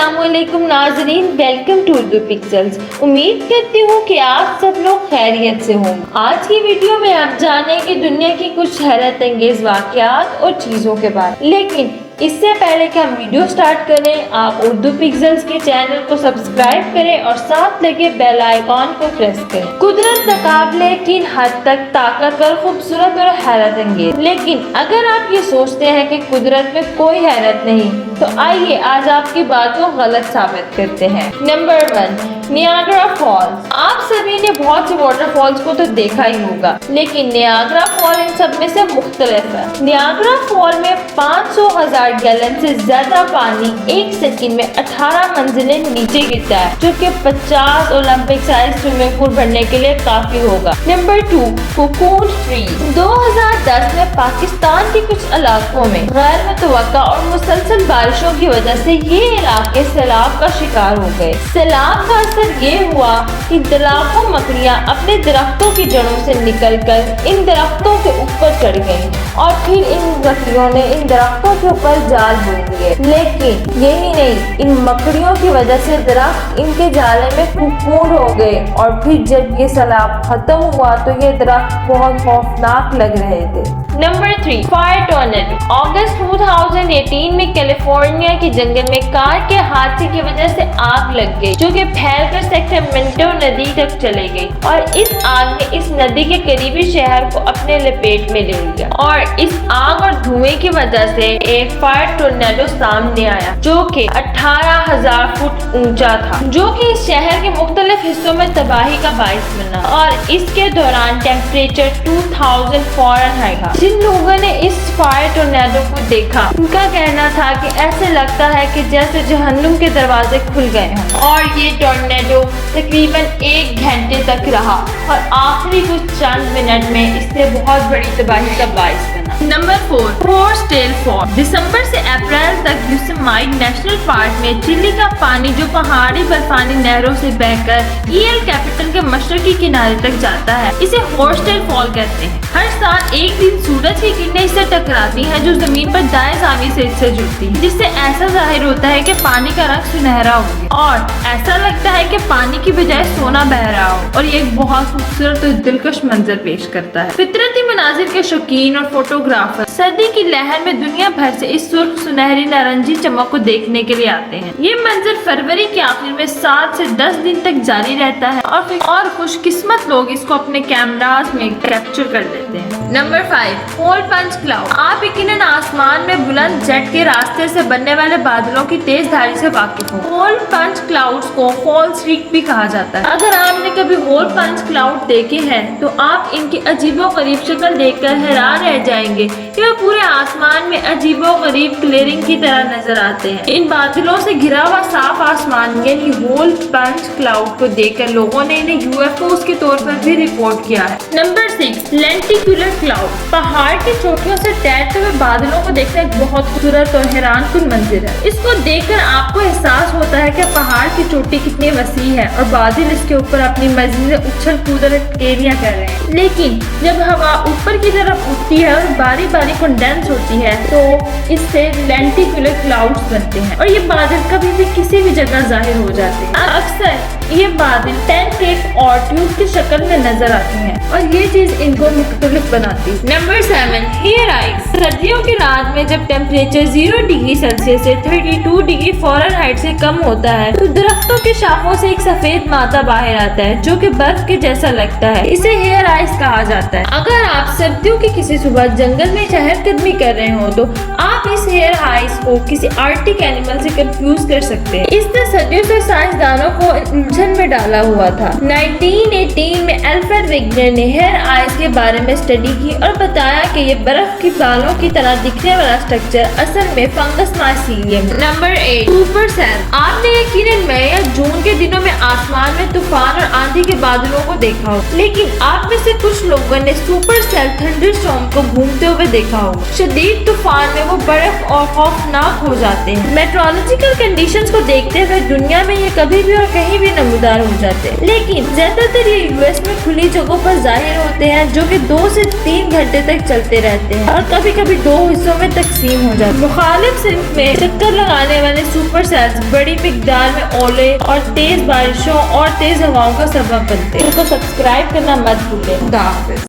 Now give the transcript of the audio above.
अस्सलामुअलैकुम नाज़रीन, welcome to Urdu pixels. उम्मीद करती हूँ कि आप सब लोग खैरियत से होंगे। आज की वीडियो में आप जानेंगे दुनिया की कुछ हैरत अंगेज वाक़यात और चीज़ों के बारे में। लेकिन इससे पहले कि हम वीडियो स्टार्ट करें, आप उर्दू पिक्सेल्स के चैनल को सब्सक्राइब करें और साथ लगे बेल आइकॉन को प्रेस करें। कुदरत नाकाबिले यकीन हद तक ताकतवर, खूबसूरत और हैरत अंगेज। लेकिन अगर आप ये सोचते हैं कि कुदरत में कोई हैरत नहीं, तो आइए आज आपकी बात को गलत साबित करते हैं। Number 1, Niagara Falls. आप सभी ने बहुत से वाटरफॉल्स को तो देखा ही होगा, लेकिन नियाग्रा फॉल इन सब में से मुख्तलिफ है। नियाग्रा फॉल में 500,000 गैलन से ज्यादा पानी एक सेकंड में 18 मंजिलें नीचे गिरता है, जो कि 50 ओलंपिक साइज स्विमिंग पूल भरने के लिए काफी होगा। Number 2, cocoon trees. 2010 में पाकिस्तान के कुछ इलाकों में गैर मुतवक्का और मुसलसल बारिशों की वजह से ये इलाके सैलाब का शिकार हो गए। सैलाब का असर ये हुआ कि लाखों मकड़ियाँ अपने दरख्तों की जड़ों से निकलकर इन दरख्तों के ऊपर चढ़ गईं और फिर इन मकड़ियों ने इन दरख्तों के ऊपर जाल बुन दिए। लेकिन यही नहीं, इन मकड़ियों की वजह से दरख्त इनके जाले में कुकून हो गए और फिर जब ये सैलाब खत्म हुआ तो ये दरख्त बहुत खौफनाक लग रहे थे। Number 3, fire tornado. अगस्त 2018 में कैलिफोर्निया के जंगल में कार के हादसे की वजह से आग लग गई, जो कि फैलकर सेक्रामेंटो नदी तक चले गई और इस आग ने इस नदी के करीबी शहर को अपने लपेट में ले लिया। और इस आग और धुएं की वजह से एक फायर टोर्नेडो सामने आया, जो कि 18,000 फुट ऊंचा था, जो कि इस शहर के मुख्तलिफ हिस्सों में तबाही का बाइस बना। और इसके दौरान टेम्परेचर 2000 फ़ारेनहाइट था। जिन लोगों ने इस फायर टोर्नेडो को देखा, उनका कहना था कि ऐसे लगता है कि जैसे जहन्नुम के दरवाजे खुल गए हों। और ये टोर्नेडो तकरीबन 1 घंटे तक रहा और आखिरी कुछ चंद मिनट में इससे बहुत बड़ी तबाही का बाइस बना। Number 4, horse tail fall. दिसंबर से अप्रैल तक योसेमाइट नेशनल पार्क में चिली का पानी, जो पहाड़ी बर्फानी नहरों से बहकर ईएल कैपिटल के मशरकी किनारे तक जाता है, इसे हॉर्स टेल फॉल कहते हैं। हर साल एक दिन सूरज की किरणें इससे टकराती हैं, जो जमीन पर दाएं जावी से इससे जुड़ती है, जिससे ऐसा जाहिर होता है कि पानी का रंग सुनहरा हो गया और ऐसा लगता है कि पानी की बजाय सोना बह रहा हो। और ये एक बहुत खूबसूरत और दिलकश मंजर पेश करता है। फितरती मनाजिर के शौकीन और फोटोग्राफर सर्दी की लहर में दुनिया भर से इस सुर्ख सुनहरी नारंगी चमक को देखने के लिए आते हैं। ये मंजर फरवरी के आखिर में 7 से 10 दिन तक जारी रहता है और खुशकिस्मत लोग इसको अपने कैमरास में कैप्चर कर लेते हैं। Number 5, hole punch cloud. आप यकीनन आसमान में बुलंद जेट के रास्ते से बनने वाले बादलों की तेज धारी से वाकिफ हो। होल पंच क्लाउड्स को फॉल स्ट्रीक भी कहा जाता है। अगर आपने कभी होल पंच क्लाउड देखे हैं तो आप इनकी अजीबोगरीब शक्ल देखकर हैरान रह जाएंगे कि वे पूरे आसमान में अजीबोगरीब क्लियरिंग की तरह नजर आते हैं। इन बादलों से घिरा हुआ साफ आसमान यानी होल पंच क्लाउड को देखकर लोगों ने इन्हें यूएफओ के तौर पर भी रिपोर्ट किया है। Number 6, lenticular cloud. पहाड़ की चोटियों से तैरते हुए बादलों को देखना एक बहुत खूबसूरत और हैरानकुन मंजर है। इसको देखकर आपको एहसास होता है कि पहाड़ की चोटी कितनी वसी है और बादल इसके ऊपर अपनी मर्जी से उछल कूद और टेरियां कर रहे हैं। लेकिन जब हवा ऊपर की तरफ उठती है और बारी बारी कंडेंस होती है तो इससे लेंटिकुलर क्लाउड्स बनते हैं और ये बादल कभी भी किसी भी जगह जाहिर हो जाते हैं। अक्सर ये बादल पेनकेक और ट्यूब की शक्ल में नजर आती हैं और ये चीज इनको मुख्तलिफ बनाती है। Number 7, hair ice. सर्दियों की रात में जब टेम्परेचर 0 डिग्री सेल्सियस से 32 डिग्री फ़ारेनहाइट से कम होता है तो दरख्तों के शाखों से एक सफेद मादा बाहर आता है, जो कि बर्फ के जैसा लगता है। इसे हेयर आइस कहा जाता है। अगर आप सर्दियों की किसी सुबह जंगल में चहलकदमी कर रहे हो तो आप इस हेयर आइस को किसी आर्टिक एनिमल से कंफ्यूज कर सकते हैं। इसने सदियों से साइंसदानों को उलझन में डाला हुआ था। 1918 में अल्फ्रेड वेगनर ने हेयर आइस के बारे में स्टडी की और बताया कि ये बर्फ की बालों की तरह दिखने वाला स्ट्रक्चर असल में fungus mycelium. Number 8, super cell. आपने यकीनन मई या जून के दिनों में आसमान में तूफान और आंधी के बादलों को देखा हो, लेकिन आप में से कुछ लोगों ने सुपर सेल थंडरस्टॉर्म को घूमते हुए देखा हो। शदीद तूफान में वो बर्फ और खौफनाक हो जाते हैं। मेट्रोलॉजिकल कंडीशंस को देखते हुए दुनिया में ये कभी भी और कहीं भी नमूदार हो जाते हैं, लेकिन ज्यादातर ये यूएस में खुली जगहों पर जाहिर होते हैं, जो कि 2 से 3 घंटे तक चलते रहते हैं और कभी कभी 2 हिस्सों में तकसीम हो जाते हैं। मुखालिफ सिंफ में चक्कर लगाने वाले सुपर सेल्स बड़ी मिकदार में ओले और तेज बारिशों और तेज हवाओं का सबब बनते हैं। इनको सब्सक्राइब करना मत भूलें। खुदा हाफिज़।